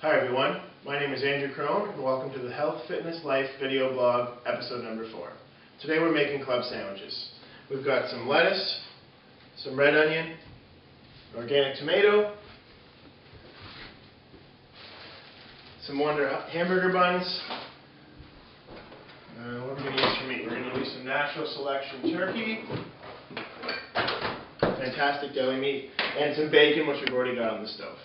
Hi everyone, my name is Andrew Crone and welcome to the Health Fitness Life video blog episode number 4. Today we're making club sandwiches. We've got some lettuce, some red onion, an organic tomato, some Wonder hamburger buns. What are we going to use for meat? We're going to use some Natural Selection turkey, fantastic deli meat, and some bacon, which we've already got on the stove.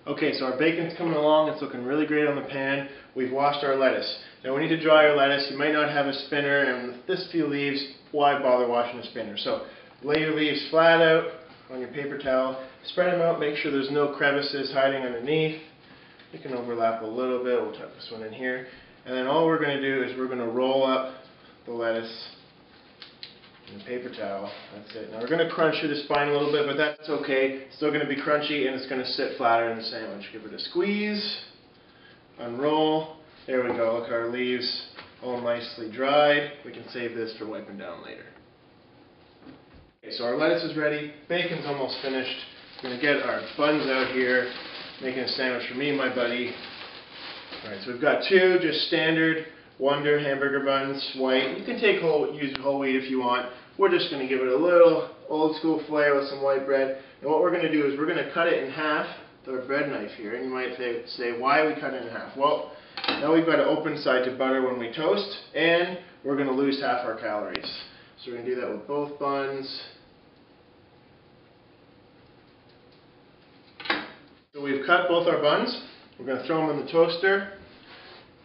Okay, so our bacon's coming along. It's looking really great on the pan. We've washed our lettuce. Now we need to dry our lettuce. You might not have a spinner, and with this few leaves, why bother washing a spinner? So lay your leaves flat out on your paper towel. Spread them out. Make sure there's no crevices hiding underneath. You can overlap a little bit. We'll tuck this one in here. And then all we're going to do is we're going to roll up the lettuce in the paper towel. That's it. Now we're going to crunch through the spine a little bit, but that's okay. It's still going to be crunchy and it's going to sit flatter in the sandwich. Give it a squeeze, unroll. There we go. Look at our leaves all nicely dried. We can save this for wiping down later. Okay, so our lettuce is ready. Bacon's almost finished. We're going to get our buns out here, making a sandwich for me and my buddy. Alright, so we've got two just standard Wonder hamburger buns, white. You can use whole wheat if you want. We're just going to give it a little old school flair with some white bread. And what we're going to do is we're going to cut it in half with our bread knife here. And you might say, why we cut it in half? Well, now we've got an open side to butter when we toast, and we're going to lose half our calories. So we're going to do that with both buns. So we've cut both our buns. We're going to throw them in the toaster.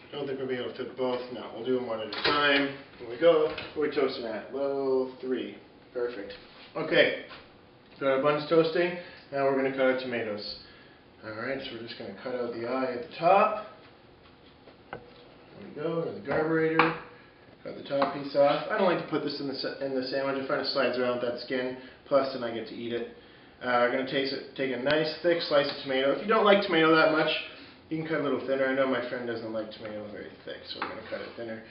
I don't think we'll be able to cook both. No, we'll do them one at a time. Here we go. What are we toasting at? Low 3. Perfect. Okay. Got our buns toasting. Now we're going to cut our tomatoes. Alright, so we're just going to cut out the eye at the top. There we go. There's the carburetor. Cut the top piece off. I don't like to put this in the sandwich. I find it slides around with that skin. Plus, then I get to eat it. We're going to take a nice thick slice of tomato. If you don't like tomato that much, you can cut a little thinner. I know my friend doesn't like tomato very thick, so we're going to cut it thinner.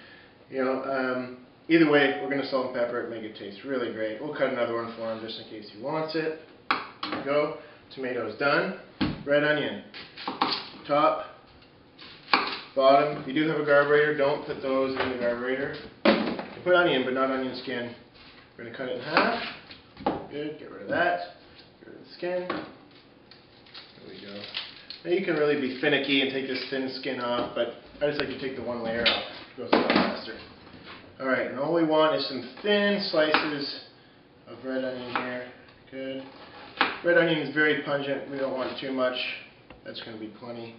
Either way, we're going to salt and pepper it, make it taste really great. We'll cut another one for him just in case he wants it. There we go. Tomato's done. Red onion. Top, bottom. If you do have a carburetor, don't put those in the carburetor. You can put onion, but not onion skin. We're going to cut it in half. Good. Get rid of that. Get rid of the skin. There we go. Now you can really be finicky and take this thin skin off, but I just like to take the one layer off. It goes a lot faster. Alright, and all we want is some thin slices of red onion here. Good. Red onion is very pungent. We don't want too much. That's going to be plenty.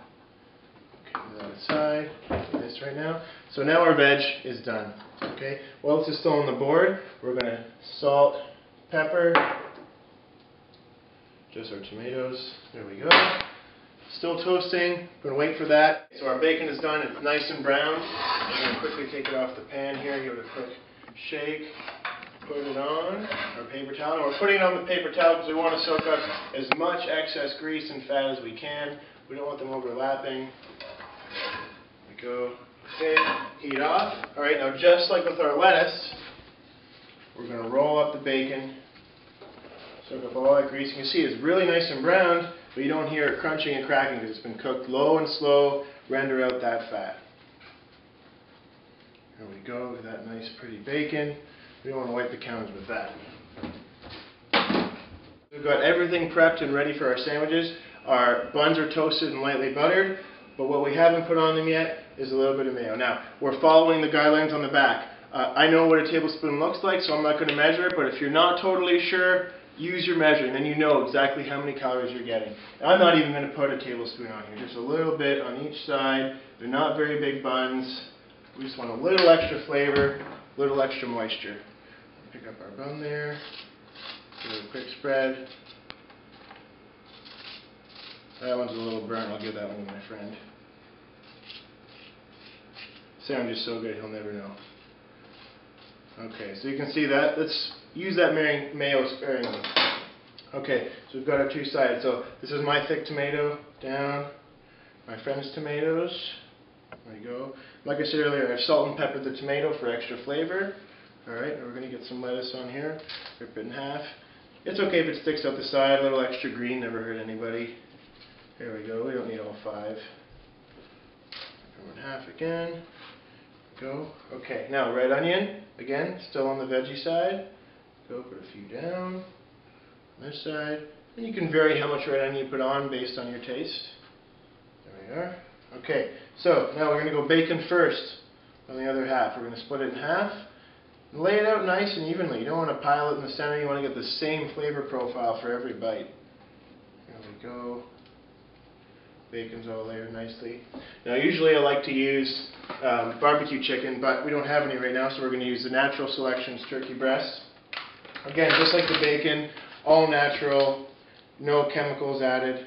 Okay, put that aside. Do this right now. So now our veg is done. Okay. While this is still on the board, we're going to salt, pepper, just our tomatoes. There we go. Still toasting. Going to wait for that. So our bacon is done. It's nice and brown. I'm going to quickly take it off the pan here. Give it a quick shake. Put it on our paper towel. And we're putting it on the paper towel because we want to soak up as much excess grease and fat as we can. We don't want them overlapping. There we go. Okay. Heat off. Alright, now just like with our lettuce, we're going to roll up the bacon. Soak up all that grease. You can see it's really nice and browned, but you don't hear it crunching and cracking because it's been cooked low and slow, render out that fat. There we go, with that nice pretty bacon. We don't want to wipe the counters with that. We've got everything prepped and ready for our sandwiches. Our buns are toasted and lightly buttered, but what we haven't put on them yet is a little bit of mayo. Now, we're following the guidelines on the back. I know what a tablespoon looks like, so I'm not going to measure it, but if you're not totally sure, use your measuring, then you know exactly how many calories you're getting. I'm not even going to put a tablespoon on here, just a little bit on each side. They're not very big buns. We just want a little extra flavor, a little extra moisture. Pick up our bun there, give it a quick spread. That one's a little burnt, I'll give that one to my friend. Sandwich is so good, he'll never know. Okay, so you can see that. Let's use that mayo sparingly. Okay, so we've got our two sides. So this is my thick tomato down, my friend's tomatoes. There we go. Like I said earlier, I've salt and peppered the tomato for extra flavor. Alright, now we're going to get some lettuce on here. Rip it in half. It's okay if it sticks out the side, a little extra green, never hurt anybody. There we go, we don't need all 5. Throw in half again. Go. Okay, now red onion, again, still on the veggie side. Go, put a few down. On this side. And you can vary how much red onion you put on based on your taste. There we are. Okay, so now we're going to go bacon first on the other half. We're going to split it in half and lay it out nice and evenly. You don't want to pile it in the center. You want to get the same flavor profile for every bite. There we go. Bacon's all layered nicely. Now usually I like to use barbecue chicken, but we don't have any right now, so we're going to use the Natural Selections turkey breast. Again, just like the bacon, all natural, no chemicals added.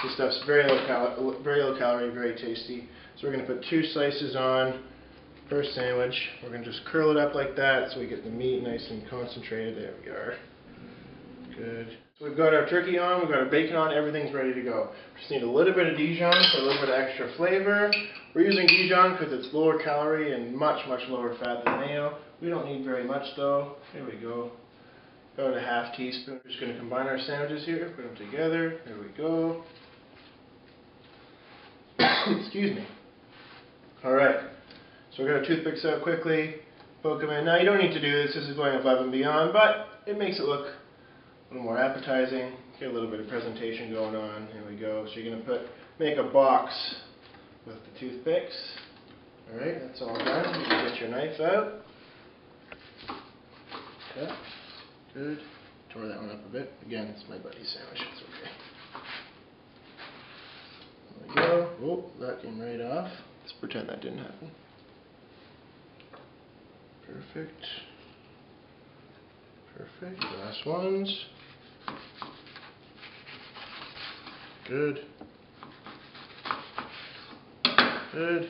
This stuff's very low calorie, very tasty. So we're going to put 2 slices on per sandwich. We're going to just curl it up like that so we get the meat nice and concentrated. There we are. Good. So we've got our turkey on, we've got our bacon on, everything's ready to go. Just need a little bit of Dijon for a little bit of extra flavor. We're using Dijon because it's lower calorie and much lower fat than mayo. We don't need very much though. There we go. About a half teaspoon. We're just going to combine our sandwiches here, put them together. There we go. Excuse me. Alright, so we're going to toothpicks out quickly, poke them in. Now you don't need to do this, this is going above and beyond, but it makes it look a little more appetizing, get a little bit of presentation going on. Here we go. So you're going to make a box with the toothpicks. Alright, that's all done. You can get your knife out. Okay, good. Tore that one up a bit. Again, it's my buddy's sandwich, it's okay. There we go. Oh, that came right off. Let's pretend that didn't happen. Perfect. Perfect. Last ones. Good. Good.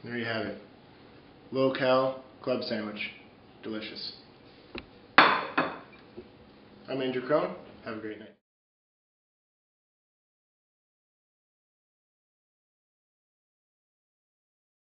There you have it. Low cal club sandwich. Delicious. I'm Andrew Crone. Have a great night.